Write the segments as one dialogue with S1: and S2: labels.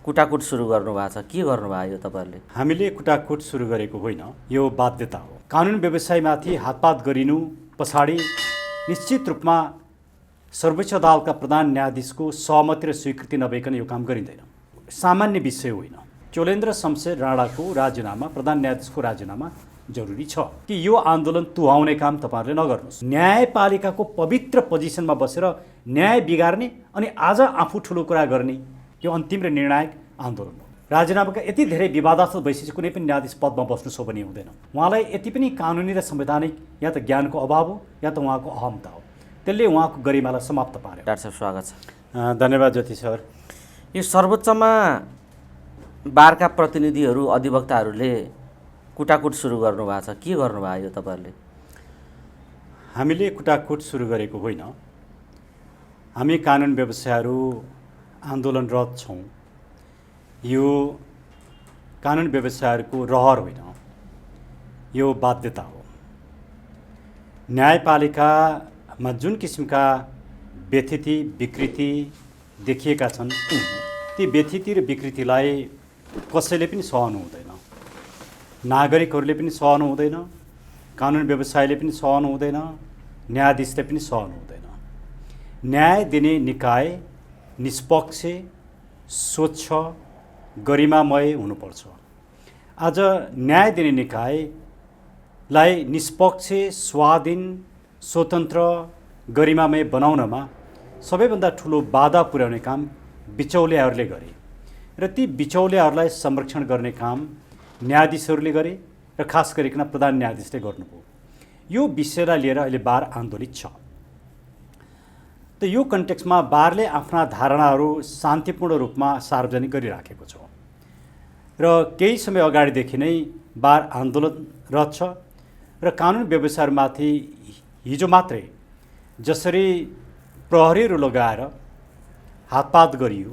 S1: कुटाकुट सुरु गर्नुभएको छ, के गर्नुभयो यो तपाईँहरूले?
S2: हामीले कुटाकुट सुरु गरेको होइन, यो बाध्यता हो। कानुन व्यवसायमाथि हातपात गरिनु पछाडि निश्चित रूपमा सर्वोच्च अदालतका प्रधान न्यायाधीशको सहमति र स्वीकृति नभइकन यो काम गरिँदैन। सामान्य विषय होइन। चोलेन्द्र शमशेर राणाको राजीनामा, प्रधान न्यायाधीशको राजीनामा जरुरी छ कि यो आन्दोलन तुहाउने काम तपाईँहरूले नगर्नुहोस्। न्यायपालिकाको पवित्र पोजिसनमा बसेर न्याय बिगार्ने अनि आज आफू ठुलो कुरा गर्ने यो अन्तिम र निर्णायक आन्दोलन हो। राजीनामाका यति धेरै विवादास्पद भइसकेपछि कुनै पनि न्यायाधीश पदमा बस्नु सो पनि हुँदैन। उहाँलाई यति पनि कानुनी र संवैधानिक या त ज्ञानको अभाव हो या त उहाँको अहमता हो। त्यसले उहाँको गरिमालाई समाप्त पार्यो।
S1: डाक्टर साहब स्वागत छ।
S2: धन्यवाद ज्योति सर।
S1: यो सर्वोच्चमा बारका प्रतिनिधिहरू अधिवक्ताहरूले कुटाकुट सुरु गर्नुभएको छ, के गर्नुभयो यो तपाईँहरूले?
S2: हामीले कुटाकुट सुरु गरेको होइन। हामी कानुन व्यवसायहरू आन्दोलनरत छौँ। यो कानुन व्यवसायहरूको रहर होइन, यो बाध्यता हो। न्यायपालिकामा जुन किसिमका व्यथिति विकृति देखिएका छन् ती व्यथिति र विकृतिलाई कसैले पनि सहनु हुँदैन। नागरिकहरूले पनि सहनु हुँदैन, कानुन व्यवसायले पनि सहनु हुँदैन, न्यायाधीशले पनि सहनु हुँदैन। न्याय दिने निकाय निष्पक्ष, स्वच्छ, गरिमामय हुनुपर्छ। आज न्याय दिने निकायलाई निष्पक्ष, स्वाधीन, स्वतन्त्र, गरिमामय बनाउनमा सबैभन्दा ठुलो बाधा पुर्याउने काम बिचौलियाहरूले गरे र ती बिचौलियाहरूलाई संरक्षण गर्ने काम न्यायाधीशहरूले गरे र खास गरिकन प्रधान न्यायाधीशले गर्नुभयो। यो विषयलाई लिएर अहिले बार आन्दोलित छ। त यो कन्टेक्स्टमा बारले आफ्ना धारणाहरू शान्तिपूर्ण रूपमा सार्वजनिक गरिराखेको छ र केही समय अगाडिदेखि नै बार आन्दोलनरत छ र कानुन व्यवसायमाथि हिजो मात्रै जसरी प्रहरीहरू लगाएर हातपात गरियो,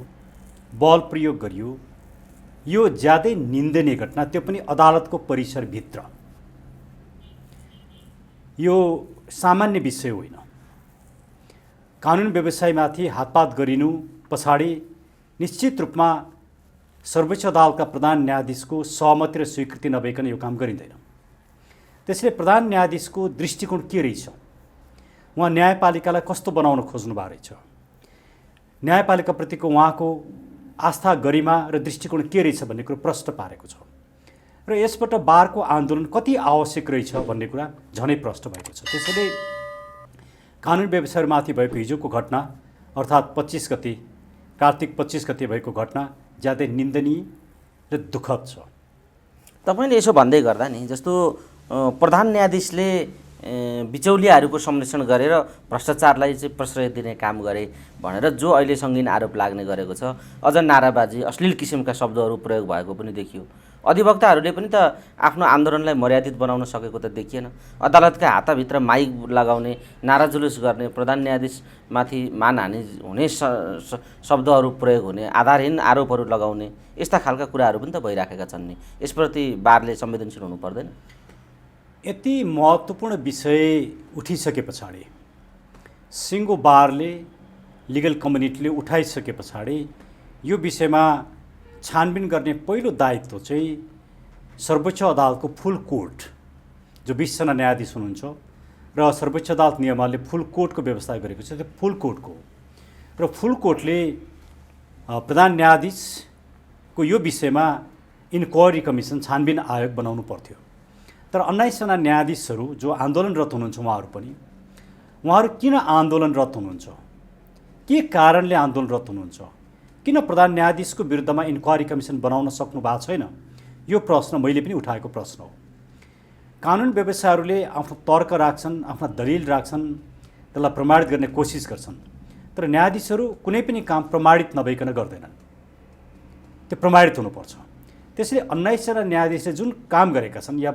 S2: बल प्रयोग गरियो, यो ज्यादै निन्दनीय घटना, त्यो पनि अदालतको परिसरभित्र। यो सामान्य विषय होइन। कानुन व्यवसायमाथि हातपात गरिनु पछाडि निश्चित रूपमा सर्वोच्च अदालतका प्रधान न्यायाधीशको सहमति र स्वीकृति नभइकन यो काम गरिँदैन। त्यसैले प्रधान न्यायाधीशको दृष्टिकोण के रहेछ, उहाँ न्यायपालिकालाई कस्तो बनाउन खोज्नु भएको रहेछ, न्यायपालिकाप्रतिको उहाँको आस्था, गरिमा र दृष्टिकोण के रहेछ भन्ने कुरो प्रश्न पारेको छ र यसबाट बारको आन्दोलन कति आवश्यक रहेछ भन्ने कुरा झनै प्रश्न भएको छ। त्यसैले कानुन व्यवसायमाथि भएको हिजोको घटना अर्थात् 25 गते, कार्तिक 25 गते भएको घटना ज्यादै निन्दनीय र दुःखद छ।
S1: तपाईँले यसो भन्दै गर्दा नि, जस्तो प्रधान न्यायाधीशले बिचौलियाहरूको संरक्षण गरेर भ्रष्टाचारलाई चाहिँ प्रश्रय दिने काम गरे भनेर जो अहिले सङ्गीन आरोप लाग्ने गरेको छ, अझ नाराबाजी, अश्लील किसिमका शब्दहरू प्रयोग भएको पनि देखियो। अधिवक्ताहरूले पनि त आफ्नो आन्दोलनलाई मर्यादित बनाउन सकेको त देखिएन। अदालतका हाताभित्र माइक लगाउने, नारा जुलुस गर्ने, प्रधान न्यायाधीशमाथि मानहानि हुने शब्दहरू प्रयोग हुने, आधारहीन आरोपहरू लगाउने, यस्ता खालका कुराहरू पनि त भइराखेका छन् नि। यसप्रति बारले संवेदनशील हुनु पर्दैन?
S2: यति महत्त्वपूर्ण विषय उठिसके पछाडि, सिङ्गो बारले, लिगल कम्युनिटीले उठाइसके पछाडि यो विषयमा छानबिन गर्ने पहिलो दायित्व चाहिँ सर्वोच्च अदालतको फुल कोर्ट, जो 20 जना न्यायाधीश हुनुहुन्छ र सर्वोच्च अदालत नियमले फुल कोर्टको व्यवस्था गरेको छ, त्यो फुल कोर्टको र फुल कोर्टले प्रधान न्यायाधीशको यो विषयमा इन्क्वायरी कमिसन, छानबिन आयोग बनाउनु पर्थ्यो। तर 19 जना न्यायाधीशहरू जो आन्दोलनरत हुनुहुन्छ, उहाँहरू किन आन्दोलनरत हुनुहुन्छ, के कारणले आन्दोलनरत हुनुहुन्छ, किन प्रधान न्यायाधीशको विरुद्धमा इन्क्वायरी कमिसन बनाउन सक्नु भएको छैन, यो प्रश्न मैले पनि उठाएको प्रश्न हो। कानुन व्यवसायहरूले आफ्नो तर्क राख्छन्, आफ्ना दलिल राख्छन्, त्यसलाई प्रमाणित गर्ने कोसिस गर्छन्, तर न्यायाधीशहरू कुनै पनि काम प्रमाणित नभइकन गर्दैनन्। त्यो प्रमाणित हुनुपर्छ। त्यसैले 19 जना न्यायाधीशले जुन काम गरेका छन्, या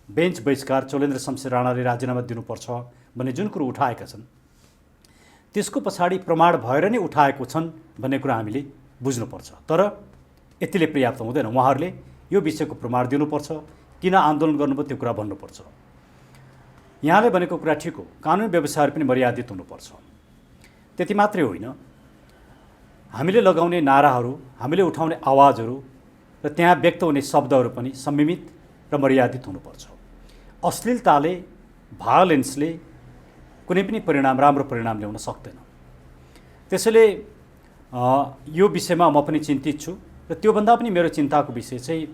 S2: बेन्च बहिष्कार, चोलेन्द्र शमशेर राणाले राजीनामा दिनुपर्छ भन्ने जुन कुरो उठाएका छन्, त्यसको पछाडि प्रमाण भएर नै उठाएको छन् भन्ने कुरा हामीले बुझ्नुपर्छ। तर यतिले पर्याप्त हुँदैन। उहाँहरूले यो विषयको प्रमाण दिनुपर्छ, किन आन्दोलन गर्नुभयो त्यो कुरा भन्नुपर्छ। यहाँले भनेको कुरा ठिक हो, कानुन व्यवसायहरू पनि मर्यादित हुनुपर्छ। त्यति मात्रै होइन, हामीले लगाउने नाराहरू, हामीले उठाउने आवाजहरू र त्यहाँ व्यक्त हुने शब्दहरू पनि संयमित र मर्यादित हुनुपर्छ। अश्लीलताले, भायोलेन्सले कुनै पनि राम्रो परिणाम ल्याउन सक्दैन। त्यसैले यो विषयमा म पनि चिन्तित छु र त्योभन्दा पनि मेरो चिन्ताको विषय चाहिँ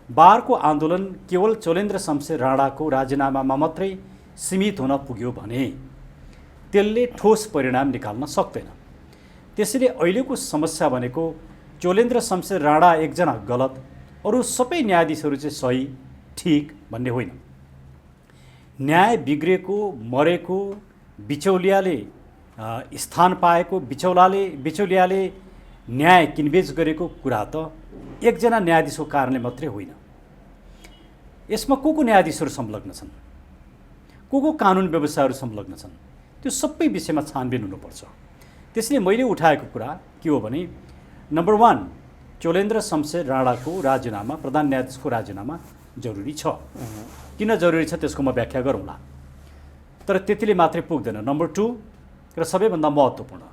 S2: बारको आन्दोलन केवल चोलेन्द्र शमशेर राणाको राजीनामामा मात्रै सीमित हुन पुग्यो भने त्यसले ठोस परिणाम निकाल्न सक्दैन। त्यसैले अहिलेको समस्या भनेको चोलेन्द्र शमशेर राणा एकजना गलत, अरू सबै न्यायाधीशहरू चाहिँ सही ठिक भन्ने होइन। न्याय बिग्रेको, मरेको, बिचौलियाले स्थान पाएको, बिचौलियाले न्याय किनबेच गरेको कुरा त एकजना न्यायाधीशको कारणले मात्रै होइन। यसमा को न्यायाधीशहरू संलग्न छन्, को कानुन व्यवस्थाहरू संलग्न छन्, त्यो सबै विषयमा छानबिन हुनुपर्छ। त्यसले मैले उठाएको कुरा के हो भने नम्बर 1, चोलेन्द्र शमशेर राणाको राजीनामा, प्रधान न्यायाधीशको राजीनामा जरुरी छ। किन जरुरी छ त्यसको म व्याख्या गरौँला, तर त्यतिले मात्रै पुग्दैन। नम्बर 2 र सबैभन्दा महत्त्वपूर्ण,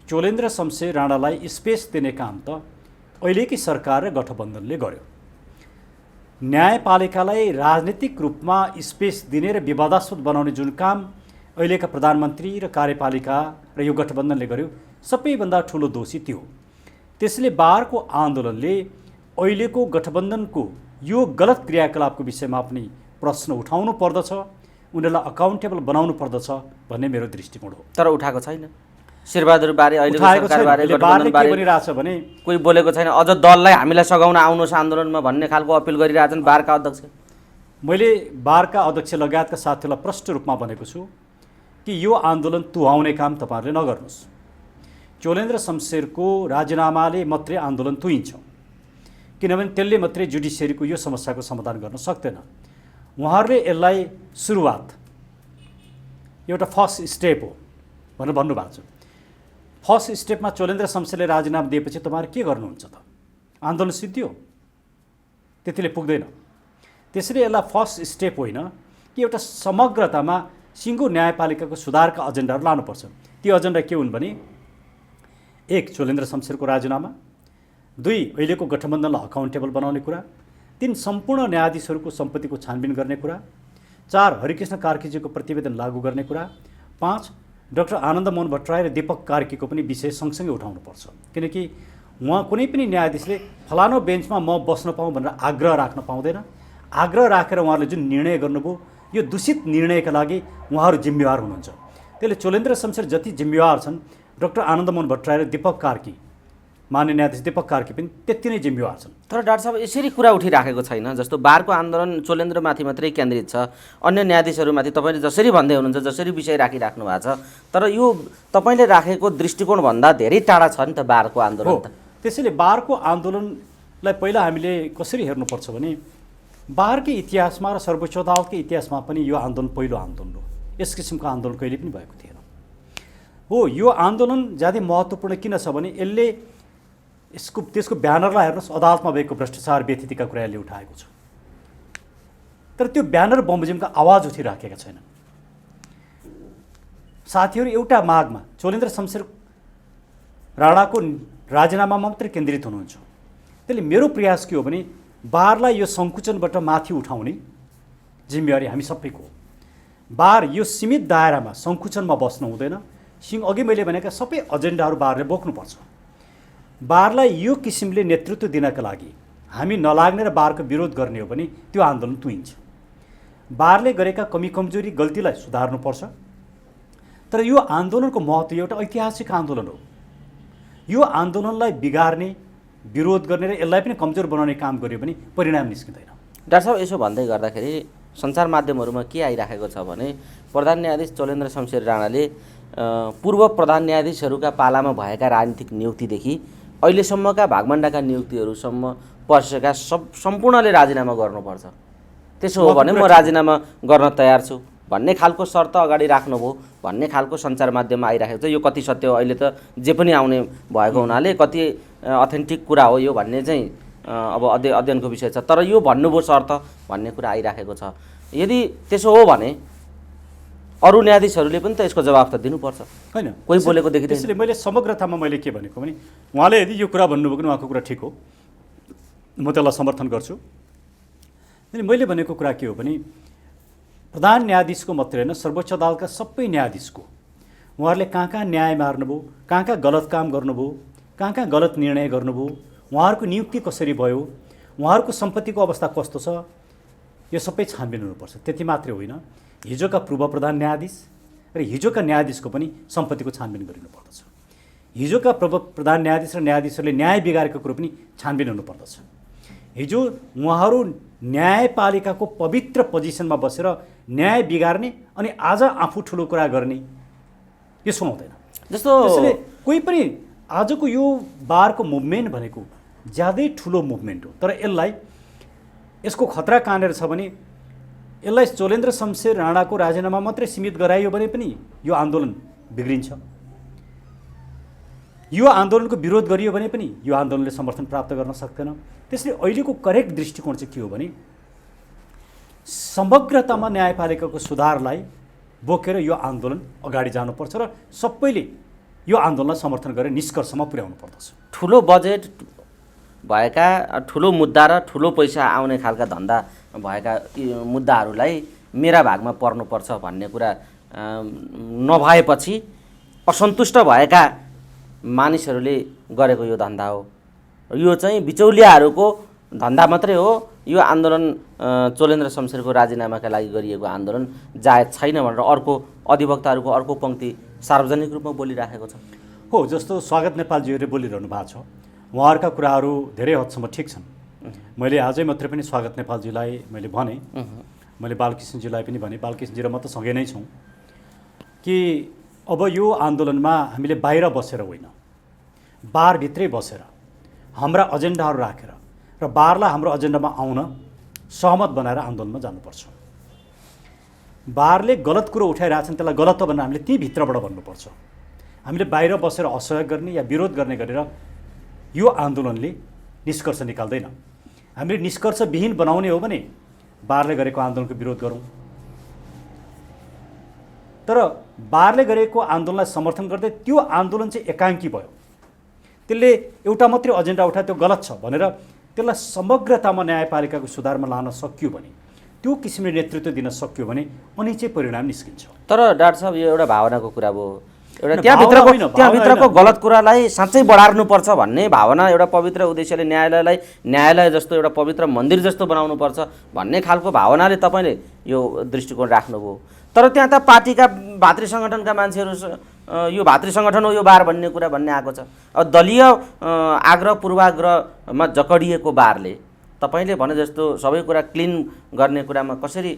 S2: चोलेन्द्र शमशेर राणालाई स्पेस दिने काम त अहिलेकै सरकार र गठबन्धनले गर्यो। न्यायपालिकालाई राजनीतिक रूपमा स्पेस दिने र विवादास्पद बनाउने जुन काम अहिलेका प्रधानमन्त्री र कार्यपालिका र यो गठबन्धनले गर्यो, सबैभन्दा ठुलो दोषी त्यो हो। त्यसले बारको आन्दोलनले अहिलेको गठबन्धनको यो गलत क्रियाकलापको विषयमा पनि प्रश्न उठाउनु पर्दछ, उनीहरूलाई अकाउन्टेबल बनाउनु पर्दछ भन्ने मेरो दृष्टिकोण हो।
S1: तर उठाएको छैन। शेरबहादुर बारे अहिलेको
S2: उठाएको
S1: सरकारबारे,
S2: छैन।
S1: गठबन्धन बारे
S2: के भनिरहेछ भने
S1: कोही बोलेको छैन। अझ दललाई हामीलाई सघाउन आउनुहोस् आन्दोलनमा भन्ने खालको अपिल गरिरहेछन् बारका अध्यक्ष।
S2: मैले बारका अध्यक्ष लगायतका साथीहरूलाई प्रष्ट रूपमा भनेको छु कि यो आन्दोलन तुहाउने काम तपाईँहरूले नगर्नुहोस्। चोलेन्द्र शमशेरको राजीनामाले मात्रै आन्दोलन तुइन्छ, किनभने त्यसले मात्रै जुडिसियरीको यो समस्याको समाधान गर्न सक्दैन। उहाँहरूले यसलाई सुरुवात, एउटा फर्स्ट स्टेप हो भनेर भन्नुभएको छ। फर्स्ट स्टेपमा चोलेन्द्र शमशेरले राजीनामा दिएपछि तपाईँहरू के गर्नुहुन्छ त? आन्दोलन सिद्धियो? त्यतिले पुग्दैन। त्यसैले यसलाई फर्स्ट स्टेप होइन कि एउटा समग्रतामा सिङ्गो न्यायपालिकाको सुधारका एजेन्डाहरू लानुपर्छ। ती एजेन्डा के हुन् भने 1, चोलेन्द्र शमशेरको राजीनामा, 2, अहिलेको गठबन्धनलाई अकाउन्टेबल बनाउने कुरा, 3, सम्पूर्ण न्यायाधीशहरूको सम्पत्तिको छानबिन गर्ने कुरा, 4, हरिकृष्ण कार्कीजीको प्रतिवेदन लागू गर्ने कुरा, 5, डाक्टर आनन्द मोहन भट्टराई र दीपक कार्कीको पनि विषय सँगसँगै उठाउनुपर्छ। किनकि उहाँ कुनै पनि न्यायाधीशले फलानो बेन्चमा म बस्न पाऊँ भनेर आग्रह राख्न पाउँदैन। आग्रह राखेर उहाँहरूले जुन निर्णय गर्नुभयो, यो दूषित निर्णयका लागि उहाँहरू जिम्मेवार हुनुहुन्छ। त्यसले चोलेन्द्र शमशेर जति जिम्मेवार छन्, डाक्टर आनन्द मोहन भट्टराई र दीपक कार्की, मान्य न्यायाधीश दीपक कार्की पनि त्यति नै जिम्मेवार छन्।
S1: तर डाक्टर साहब यसरी कुरा उठिराखेको छैन। जस्तो बारको आन्दोलन चोलेन्द्रमाथि मात्रै केन्द्रित छ, अन्य न्यायाधीशहरूमाथि तपाईँले जसरी भन्दै हुनुहुन्छ, जसरी विषय राखिराख्नु भएको छ, तर यो तपाईँले राखेको दृष्टिकोणभन्दा धेरै टाढा छ नि त बारको आन्दोलन त।
S2: त्यसैले बारको आन्दोलनलाई पहिला हामीले कसरी हेर्नुपर्छ भने बारकै इतिहासमा र सर्वोच्च अदालतकै इतिहासमा पनि यो आन्दोलन पहिलो आन्दोलन हो। यस किसिमको आन्दोलन कहिले पनि भएको थिएन। हो, यो आन्दोलन ज्यादै महत्त्वपूर्ण किन छ भने त्यसको ब्यानरलाई हेर्नुहोस्, अदालतमा भएको भ्रष्टाचार व्यथितिका कुराले उठाएको छ। तर त्यो ब्यानर बमोजिमका आवाज उठिराखेका छैनन्। साथीहरू एउटा मागमा चोलेन्द्र शमशेर राणाको राजीनामामा मात्रै केन्द्रित हुनुहुन्छ। त्यसले मेरो प्रयास के हो भने बारलाई यो सङ्कुचनबाट माथि उठाउने जिम्मेवारी हामी सबैको हो। बार यो सीमित दायरामा सङ्कुचनमा बस्नु हुँदैन। अघि मैले भनेका सबै एजेन्डाहरू बारले बोक्नुपर्छ। बारलाई यो किसिमले नेतृत्व दिनका लागि हामी नलाग्ने र बारको विरोध गर्ने हो भने त्यो आन्दोलन तुइन्छ। बारले गरेका कमी कमजोरी गल्तीलाई सुधार्नुपर्छ। तर यो आन्दोलनको महत्त्व एउटा ऐतिहासिक आन्दोलन हो। यो आन्दोलनलाई बिगार्ने, विरोध गर्ने र यसलाई पनि कमजोर बनाउने काम गर्यो भने परिणाम निस्किँदैन।
S1: डाक्टर साहब यसो भन्दै गर्दाखेरि सञ्चार माध्यमहरूमा के आइराखेको छ भने प्रधान न्यायाधीश चोलेन्द्र शमशेर राणाले पूर्व प्रधान न्यायाधीशहरूका पालामा भएका राजनीतिक नियुक्तिदेखि अहिलेसम्मका भागमण्डाका नियुक्तिहरूसम्म पसेका सम्पूर्णले राजीनामा गर्नुपर्छ। त्यसो हो भने म राजीनामा गर्न तयार छु भन्ने खालको शर्त अगाडि राख्नुभयो भन्ने खालको सञ्चार माध्यममा आइराखेको छ। यो कति सत्य हो अहिले त जे पनि आउने भएको हुनाले कति अथेन्टिक कुरा हो यो भन्ने चाहिँ अब अध्ययनको विषय छ। तर यो भन्नुभयो शर्त भन्ने कुरा आइराखेको छ। यदि त्यसो हो भने अरू न्यायाधीशहरूले पनि त यसको जवाफ त दिनुपर्छ।
S2: होइन
S1: कोही बोलेको देखिँदैन।
S2: त्यसैले मैले समग्रतामा मैले के भनेको भने उहाँले यदि यो कुरा भन्नुभयो भने उहाँको कुरा ठिक हो, म त्यसलाई समर्थन गर्छु। अनि मैले भनेको कुरा के हो भने प्रधान न्यायाधीशको मात्रै होइन, सर्वोच्च अदालतका सबै न्यायाधीशको उहाँहरूले कहाँ कहाँ न्याय मार्नुभयो, कहाँ कहाँ गलत काम गर्नुभयो, कहाँ कहाँ गलत निर्णय गर्नुभयो, उहाँहरूको नियुक्ति कसरी भयो, उहाँहरूको सम्पत्तिको अवस्था कस्तो छ, यो सबै छानबिन हुनुपर्छ। त्यति मात्रै होइन, हिजोका पूर्व प्रधान न्यायाधीश र हिजोका न्यायाधीशको पनि सम्पत्तिको छानबिन गरिनुपर्दछ। हिजोका प्रधान न्यायाधीश र न्यायाधीशहरूले न्याय बिगारेको कुरो पनि छानबिन हुनुपर्दछ। हिजो उहाँहरू न्यायपालिकाको पवित्र पोजिसनमा बसेर न्याय बिगार्ने अनि आज आफू ठुलो कुरा गर्ने, यो सुहाउँदैन।
S1: जस्तो
S2: त्यसैले कोही पनि आजको यो बारको मुभमेन्ट भनेको ज्यादै ठुलो मुभमेन्ट हो, तर यसको खतरा कहाँनिर छ भने यसलाई चोलेन्द्र शमशेर राणाको राजीनामा मात्रै सीमित गराइयो भने पनि यो आन्दोलन बिग्रिन्छ। यो आन्दोलनको विरोध गरियो भने पनि यो आन्दोलनले समर्थन प्राप्त गर्न सक्दैन। त्यसले अहिलेको करेक्ट दृष्टिकोण चाहिँ के हो भने समग्रतामा न्यायपालिकाको सुधारलाई बोकेर यो आन्दोलन अगाडि जानुपर्छ र सबैले यो आन्दोलनलाई समर्थन गरेर निष्कर्षमा पुर्याउनु पर्दछ।
S1: ठुलो बजेट भएका, ठुलो मुद्दा र ठुलो पैसा आउने खालका धन्दा भएका मुद्दाहरूलाई मेरा भागमा पर्नुपर्छ भन्ने कुरा नभएपछि असन्तुष्ट भएका मानिसहरूले गरेको यो धन्दा हो। यो चाहिँ बिचौलियाहरूको धन्दा मात्रै हो। यो आन्दोलन चोलेन्द्र शमशेरको राजीनामाका लागि गरिएको आन्दोलन जायज छैन भनेर अर्को अधिवक्ताहरूको अर्को पङ्क्ति सार्वजनिक रूपमा बोलिराखेको छ।
S2: हो, जस्तो स्वागत नेपालजीहरूले बोलिरहनु भएको छ, उहाँहरूका कुराहरू धेरै हदसम्म ठिक छन्। मैले आजै मात्रै पनि स्वागत नेपालजीलाई मैले भने, मैले बालकृष्णजीलाई पनि भने, बालकृष्णजी र म त सँगै नै छौँ कि अब यो आन्दोलनमा हामीले बाहिर बसेर होइन, बारभित्रै बसेर हाम्रा एजेन्डाहरू राखेर र बारलाई हाम्रो एजेन्डामा आउन सहमत बनाएर आन्दोलनमा जानुपर्छ। बारले गलत कुरो उठाइरहेछन्, त्यसलाई गलत हो भनेर हामीले त्यही भित्रबाट भन्नुपर्छ। हामीले बाहिर बसेर असहयोग गर्ने या विरोध गर्ने गरेर यो आन्दोलनले निष्कर्ष निकाल्दैन। हामीले निष्कर्षविहीन बनाउने हो भने बारले गरेको आन्दोलनको विरोध गरौँ, तर बारले गरेको आन्दोलनलाई समर्थन गर्दै त्यो आन्दोलन चाहिँ एकाङ्की भयो, त्यसले एउटा मात्रै एजेन्डा उठायो, त्यो गलत छ भनेर त्यसलाई समग्रतामा न्यायपालिकाको सुधारमा लान सकियो भने, त्यो किसिमले नेतृत्व दिन सकियो भने अनि चाहिँ परिणाम निस्किन्छ।
S1: तर डाक्टर साहब, यो एउटा भावनाको कुरा भयो। एउटा त्यहाँभित्रको गलत कुरालाई साँच्चै बढार्नुपर्छ भन्ने भावना, एउटा पवित्र उद्देश्यले न्यायालयलाई न्यायालय जस्तो एउटा पवित्र मन्दिर जस्तो बनाउनुपर्छ भन्ने खालको भावनाले तपाईँले यो दृष्टिकोण राख्नुभयो। तर त्यहाँ त पार्टीका भातृ सङ्गठनका मान्छेहरू यो भातृ सङ्गठन हो यो बार भन्ने कुरा भन्ने आएको छ। अब दलीय आग्रह पूर्वाग्रहमा जकडिएको बारले तपाईँले भने जस्तो सबै कुरा क्लिन गर्ने कुरामा कसरी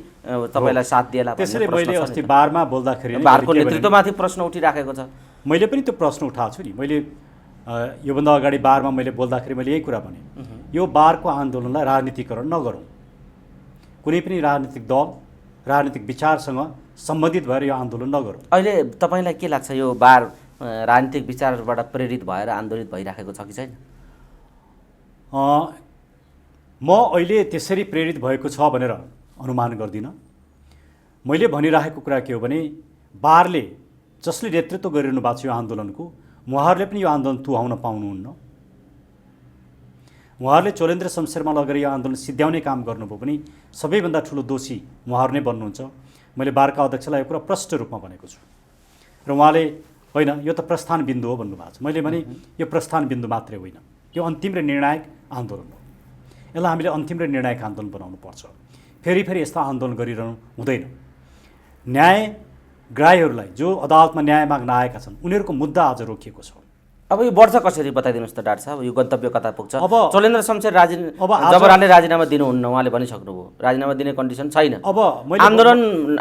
S1: तपाईँलाई साथ दिएला?
S2: त्यसैले मैले अस्ति बारमा बोल्दाखेरि
S1: बारको नेतृत्वमाथि प्रश्न उठिराखेको छ।
S2: मैले पनि त्यो प्रश्न उठाएको छु नि। मैले योभन्दा अगाडि बारमा मैले बोल्दाखेरि मैले यही कुरा भने, यो बारको आन्दोलनलाई राजनीतिकरण नगरौँ, कुनै पनि राजनीतिक दल राजनीतिक विचारसँग सम्बन्धित भएर यो आन्दोलन नगरौँ।
S1: अहिले तपाईँलाई के लाग्छ, यो बार राजनीतिक विचारबाट प्रेरित भएर आन्दोलित भइराखेको छ कि छैन?
S2: म अहिले त्यसरी प्रेरित भएको छ भनेर अनुमान गर्दिनँ। मैले भनिरहेको कुरा के हो भने बारले जसले नेतृत्व गरिरहनु भएको छ यो आन्दोलनको, उहाँहरूले पनि यो आन्दोलन तुहाउन पाउनुहुन्न। उहाँहरूले चोलेन्द्र शमशेरमा लगेर यो आन्दोलन सिद्ध्याउने काम गर्नुभयो भने सबैभन्दा ठुलो दोषी उहाँहरू नै बन्नुहुन्छ। मैले बारका अध्यक्षलाई यो कुरा प्रष्ट रूपमा भनेको छु र उहाँले होइन यो त प्रस्थान बिन्दु हो भन्नुभएको छ। मैले भने यो प्रस्थान बिन्दु मात्रै होइन, यो अन्तिम र निर्णायक आन्दोलन हो। यसलाई हामीले अन्तिम र निर्णायक आन्दोलन बनाउनु पर्छ। फेरि यस्ता आन्दोलन गरिरहनु हुँदैन। न्यायग्राहीहरूलाई जो अदालतमा न्याय माग्न आएका छन् उनीहरूको मुद्दा आज रोकिएको छ।
S1: अब यो बढ्छ कसरी बताइदिनुहोस् त डाक्टर साहब, यो गन्तव्य कता पुग्छ?
S2: अब
S1: चोलेन्द्र शमशेर जबराले राजीनामा दिनुहुन्न, उहाँले भनिसक्नुभयो राजीनामा दिने कन्डिसन छैन।
S2: अब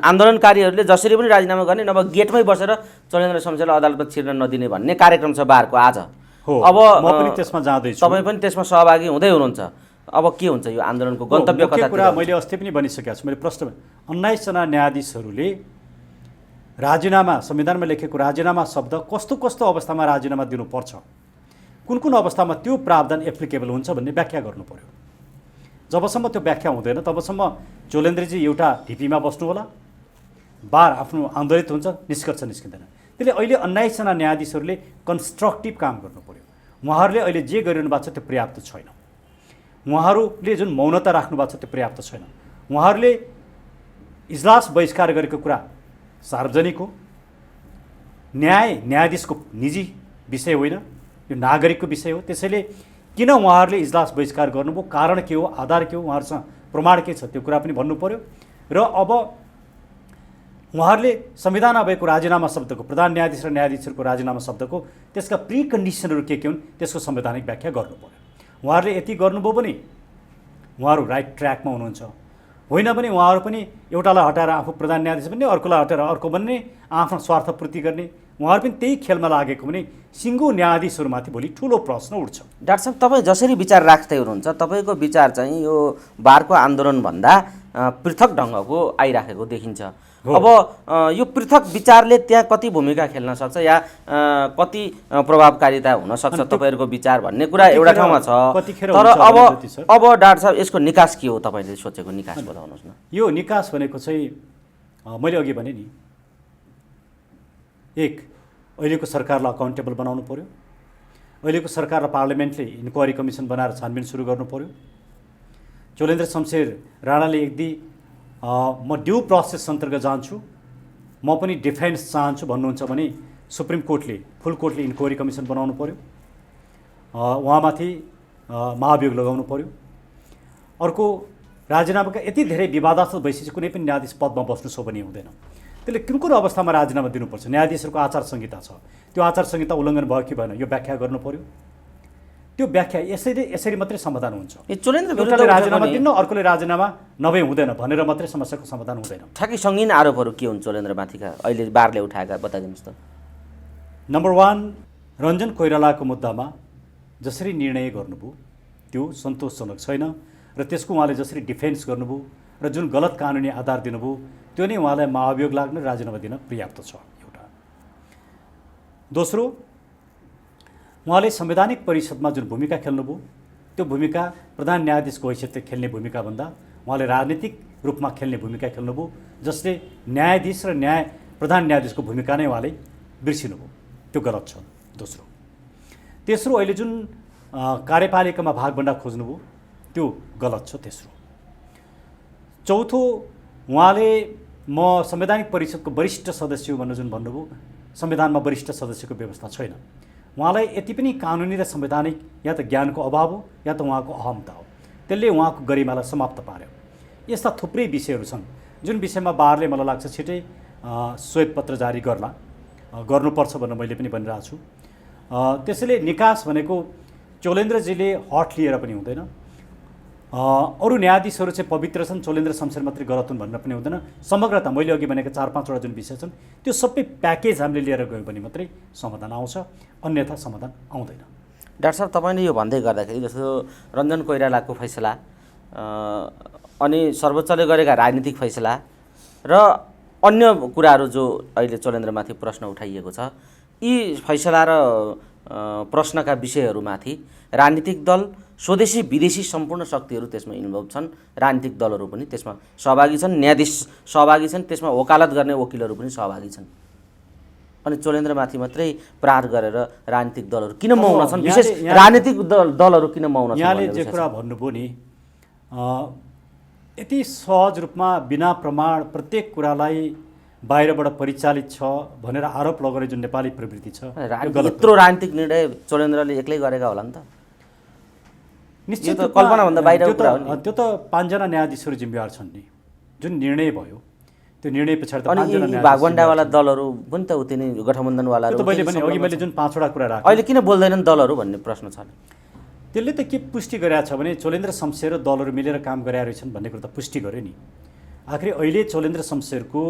S1: आन्दोलनकारीहरूले जसरी पनि राजीनामा गर्ने, नभए गेटमै बसेर चोलेन्द्र शमशेरलाई अदालतमा छिर्न नदिने भन्ने कार्यक्रम छ बारको आज।
S2: अब म पनि त्यसमा जाँदैछु,
S1: तपाईँ पनि त्यसमा सहभागी हुँदै हुनुहुन्छ। अब के हुन्छ यो आन्दोलनको गन्तव्य कता?
S2: कुरा मैले अस्ति पनि भनिसकेको छु। मैले प्रश्न 19 जना न्यायाधीशहरूले राजीनामा, संविधानमा लेखेको राजीनामा शब्द कस्तो कस्तो अवस्थामा राजीनामा दिनुपर्छ, कुन कुन अवस्थामा त्यो प्रावधान एप्लिकेबल हुन्छ भन्ने व्याख्या गर्नु पर्यो। जबसम्म त्यो व्याख्या हुँदैन तबसम्म चोलेन्द्रजी एउटा ढिपीमा बस्नु होला बार आफ्नो आन्दोलित हुन्छ, निष्कर्ष निस्किँदैन। त्यसले अहिले 19 जना न्यायाधीशहरूले कन्स्ट्रक्टिभ काम गर्नु पर्यो। उहाँहरूले अहिले जे गरिरहनु भएको छ त्यो पर्याप्त छैन। उहाँहरूले जुन मौनता राख्नु भएको छ त्यो पर्याप्त छैन। उहाँहरूले इजलास बहिष्कार गरेको कुरा सार्वजनिक हो। न्यायाधीशको निजी विषय होइन, यो नागरिकको विषय हो। त्यसैले किन उहाँहरूले इजलास बहिष्कार गर्नुभयो, कारण के हो, आधार के हो, उहाँहरूसँग प्रमाण के छ, त्यो कुरा पनि भन्नु पर्यो। र अब उहाँहरूले संविधानमा भएको राजीनामा शब्दको, प्रधान न्यायाधीश र न्यायाधीशहरूको राजीनामा शब्दको त्यसका प्रिकन्डिसनहरू के हुन् त्यसको संवैधानिक व्याख्या गर्नु पर्यो। उहाँहरूले यति गर्नुभयो भने उहाँहरू राइट ट्र्याकमा हुनुहुन्छ। होइन भने उहाँहरू पनि एउटालाई हटाएर आफू प्रधान न्यायाधीश बन्ने, अर्कोलाई हटाएर अर्को बन्ने, आफ्नो स्वार्थपूर्ति गर्ने, उहाँहरू पनि त्यही खेलमा लागेको भने सिङ्गो न्यायाधीशहरूमाथि भोलि ठुलो प्रश्न उठ्छ।
S1: डाक्टर साहब, तपाईँ जसरी विचार राख्दै हुनुहुन्छ, तपाईँको विचार चाहिँ यो बारको आन्दोलनभन्दा पृथक ढङ्गको आइराखेको देखिन्छ। अब यो पृथक विचारले त्यहाँ कति भूमिका खेल्न सक्छ या कति प्रभावकारिता हुनसक्छ तपाईँहरूको विचार भन्ने कुरा एउटा ठाउँमा छ। तर अब डाक्टर साहब, यसको निकास के हो, तपाईँले सोचेको निकास बताउनुहोस् न।
S2: यो निकास भनेको चाहिँ मैले अघि भने नि, एक, अहिलेको सरकारलाई अकाउन्टेबल बनाउनु पर्यो। अहिलेको सरकार र पार्लियामेन्टले इन्क्वायरी कमिसन बनाएर छानबिन सुरु गर्नु पर्यो। चोलेन्द्र शमशेर राणाले यदि म ड्यू प्रोसेस अन्तर्गत जान्छु, म पनि डिफेन्स चाहन्छु भन्नुहुन्छ भने सुप्रिम कोर्टले, फुल कोर्टले इन्क्वायरी कमिसन बनाउनु पर्यो, उहाँमाथि महाभियोग लगाउनु पर्यो। अर्को, राजीनामाका यति धेरै विवादास्पद भइसकेपछि कुनै पनि न्यायाधीश पदमा बस्नु सो पनि हुँदैन। त्यसले कुन कुन अवस्थामा राजीनामा दिनुपर्छ, न्यायाधीशहरूको आचार संहिता छ, त्यो आचार संहिता उल्लङ्घन भयो कि भएन, यो व्याख्या गर्नु पर्यो। त्यो व्याख्या यसरी मात्रै समाधान हुन्छ। एउटाले राजीनामा दिनु, अर्कोले राजीनामा नभए हुँदैन भनेर मात्रै समस्याको समाधान हुँदैन।
S1: ठ्याक्कै सङ्गीन आरोपहरू के हुन् चोलेन्द्रमाथिका अहिले बारले उठाएका, बताइदिनुहोस् त।
S2: नम्बर 1, रञ्जन कोइरालाको मुद्दामा जसरी निर्णय गर्नुभयो त्यो सन्तोषजनक छैन र त्यसको उहाँले जसरी डिफेन्स गर्नुभयो र जुन गलत कानुनी आधार दिनुभयो त्यो नै उहाँलाई महाभियोग लाग्न राजीनामा दिन पर्याप्त छ। एउटा। दोस्रो, उहाँले संवैधानिक परिषदमा जुन भूमिका खेल्नुभयो त्यो भूमिका प्रधान न्यायाधीशको हैसियतले खेल्ने भूमिकाभन्दा उहाँले राजनीतिक रूपमा खेल्ने भूमिका खेल्नुभयो, जसले न्यायाधीश र प्रधान न्यायाधीशको भूमिका नै उहाँले बिर्सिनुभयो। त्यो गलत छ। दोस्रो। तेस्रो, अहिले जुन कार्यपालिकामा भागभण्डा खोज्नुभयो त्यो गलत छ। तेस्रो। चौथो, उहाँले म संवैधानिक परिषदको वरिष्ठ सदस्य हुँ भनेर जुन भन्नुभयो, संविधानमा वरिष्ठ सदस्यको व्यवस्था छैन। उहाँलाई यति पनि कानुनी र संवैधानिक या त ज्ञानको अभाव हो या त उहाँको अहमता हो, त्यसले उहाँको गरिमालाई समाप्त पार्यो। यस्ता थुप्रै विषयहरू छन् जुन विषयमा बारले मलाई लाग्छ छिटै श्वेतपत्र जारी गर्नुपर्छ भनेर मैले पनि भनिरहेको छु। त्यसैले निकास भनेको चोलेन्द्रजीले हट लिएर पनि हुँदैन, अरू न्यायाधीशहरू चाहिँ पवित्र छन्, चोलेन्द्र शमशेर मात्रै गलत हुन् भनेर पनि हुँदैन। समग्रता मैले अघि भनेको 4-5वटा जुन विषय छन् त्यो सबै प्याकेज हामीले लिएर गयो भने मात्रै समाधान आउँछ, अन्यथा समाधान आउँदैन।
S1: डाक्टर साहब, तपाईँले यो भन्दै गर्दाखेरि जस्तो रञ्जन कोइरालाको फैसला अनि सर्वोच्चले गरेका राजनीतिक फैसला र अन्य कुराहरू जो अहिले चोलेन्द्रमाथि प्रश्न उठाइएको छ, यी फैसला र प्रश्नका विषयहरूमाथि राजनीतिक दल, स्वदेशी विदेशी सम्पूर्ण शक्तिहरू त्यसमा इन्भल्भ छन्, राजनीतिक दलहरू पनि त्यसमा सहभागी छन्, न्यायाधीश सहभागी छन्, त्यसमा वकालत गर्ने वकिलहरू पनि सहभागी छन्। अनि चोलेन्द्रमाथि मात्रै प्रहार गरेर राजनीतिक दलहरू किन मौन छन्, विशेष राजनीतिक दलहरू किन मौन छन्?
S2: यहाँले जे कुरा भन्नुभयो नि, यति सहज रूपमा बिना प्रमाण प्रत्येक कुरालाई बाहिरबाट परिचालित छ भनेर आरोप लगाउने जुन नेपाली प्रवृत्ति छ,
S1: यत्रो राजनीतिक निर्णय चोलेन्द्रले एक्लै गरेका होला नि त।
S2: निश्चित
S1: कल्पनाभन्दा बाहिरको कुरा हो नि।
S2: त्यो त 5 जना न्यायाधीशहरू जिम्मेवार छन् नि। जुन निर्णय भयो त्यो निर्णय पछाडि त 5 जना न्यायाधीश,
S1: भागवण्डावाला दलहरू पनि त उति नै गठबन्धनवालाहरू।
S2: मैले जुन 5वटा कुरा राखेँ,
S1: अहिले किन बोल्दैनन् दलहरू भन्ने प्रश्न छ।
S2: त्यसले त के पुष्टि गरेको छ भने चोलेन्द्र शमशेर र दलहरू मिलेर काम गरेका रहेछन् भन्ने कुरा त पुष्टि गर्यो नि। आखिर अहिले चोलेन्द्र शमशेरको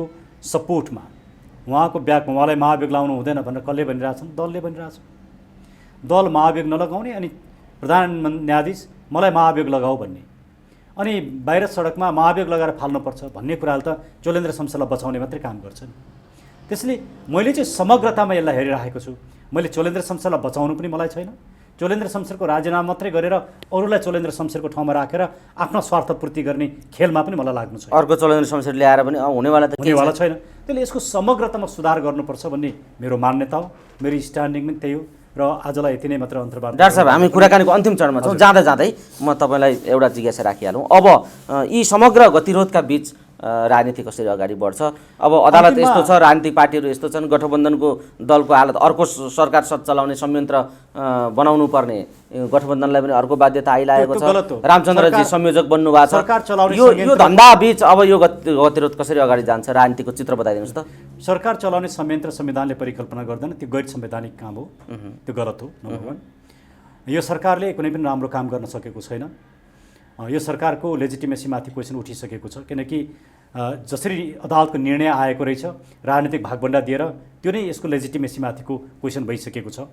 S2: सपोर्टमा उहाँको ब्याकमा उहाँलाई महाभियोग लाउनु हुँदैन भनेर कसले भनिरहेछन्? दलले भनिरहेछ। दल महाभियोग नलगाउने अनि प्रधान न्यायाधीश मलाई महाभियोग लगाऊ भन्ने, अनि बाहिर सडकमा महाभियोग लगाएर फाल्नुपर्छ भन्ने कुराले त चोलेन्द्र शमशेरलाई बचाउने मात्रै काम गर्छन्। त्यसैले मैले चाहिँ समग्रतामा यसलाई हेरिरहेको छु। मैले चोलेन्द्र शमशेरलाई बचाउनु पनि मलाई छैन, चोलेन्द्र शमशेरको राजीनामा मात्रै गरेर अरूलाई चोलेन्द्र शमशेरको ठाउँमा राखेर आफ्नो स्वार्थपूर्ति गर्ने खेलमा पनि मलाई लाग्नु छैन।
S1: अर्को चोलेन्द्र शमशेर ल्याएर पनि हुनेवाला त केही
S2: हुनेवाला छैन। त्यसले यसको समग्रतामा सुधार गर्नुपर्छ भन्ने मेरो मान्यता हो, मेरो स्ट्यान्डिङ पनि त्यही हो र आजलाई यति नै मात्र अन्तर्वार्ता।
S1: डाक्टर साहब, हामी कुराकानीको अन्तिम चरणमा छौँ। जाँदा जाँदै म तपाईँलाई एउटा जिज्ञासा राखिहालौँ। अब यी समग्र गतिरोधका बीच राजनीति कसरी अगाडि बढ्छ? अब अदालत यस्तो छ, राजनीतिक पार्टीहरू यस्तो छन्, गठबन्धनको दलको हालत, अर्को सरकार चलाउने संयन्त्र बनाउनु पर्ने गठबन्धनलाई पनि अर्को बाध्यता आइलागेको छ। रामचन्द्रजी संयोजक बन्नु भएको छ। यो धन्दा बीच अब यो गतिरोध कसरी अगाडि जान्छ? राजनीतिको चित्र बताइदिनुहोस् त।
S2: सरकार चलाउने संयन्त्र संविधानले परिकल्पना गर्दैन, त्यो गैर संवैधानिक काम हो, त्यो गलत हो। नम्बर 1, यो सरकारले कुनै पनि राम्रो काम गर्न सकेको छैन। यो सरकारको लेजिटिमेसीमाथि क्वेसन उठिसकेको छ, किनकि जसरी अदालतको निर्णय आएको रहेछ राजनीतिक भागभण्डा दिएर, त्यो नै यसको लेजिटिमेसीमाथिको क्वेसन भइसकेको छ।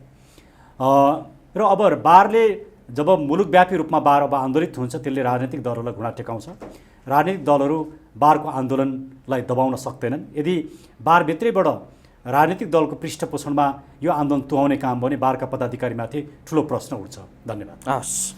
S2: र अब बारले जब मुलुकव्यापी रूपमा बार अब आन्दोलित हुन्छ, त्यसले राजनीतिक दलहरूलाई घुँडा टेकाउँछ। राजनीतिक दलहरू बारको आन्दोलनलाई दबाउन सक्दैनन्। यदि बारभित्रैबाट राजनीतिक दलको पृष्ठपोषणमा यो आन्दोलन तुहाउने काम भने बारका पदाधिकारीमाथि ठुलो प्रश्न उठ्छ। धन्यवाद।
S1: हस्।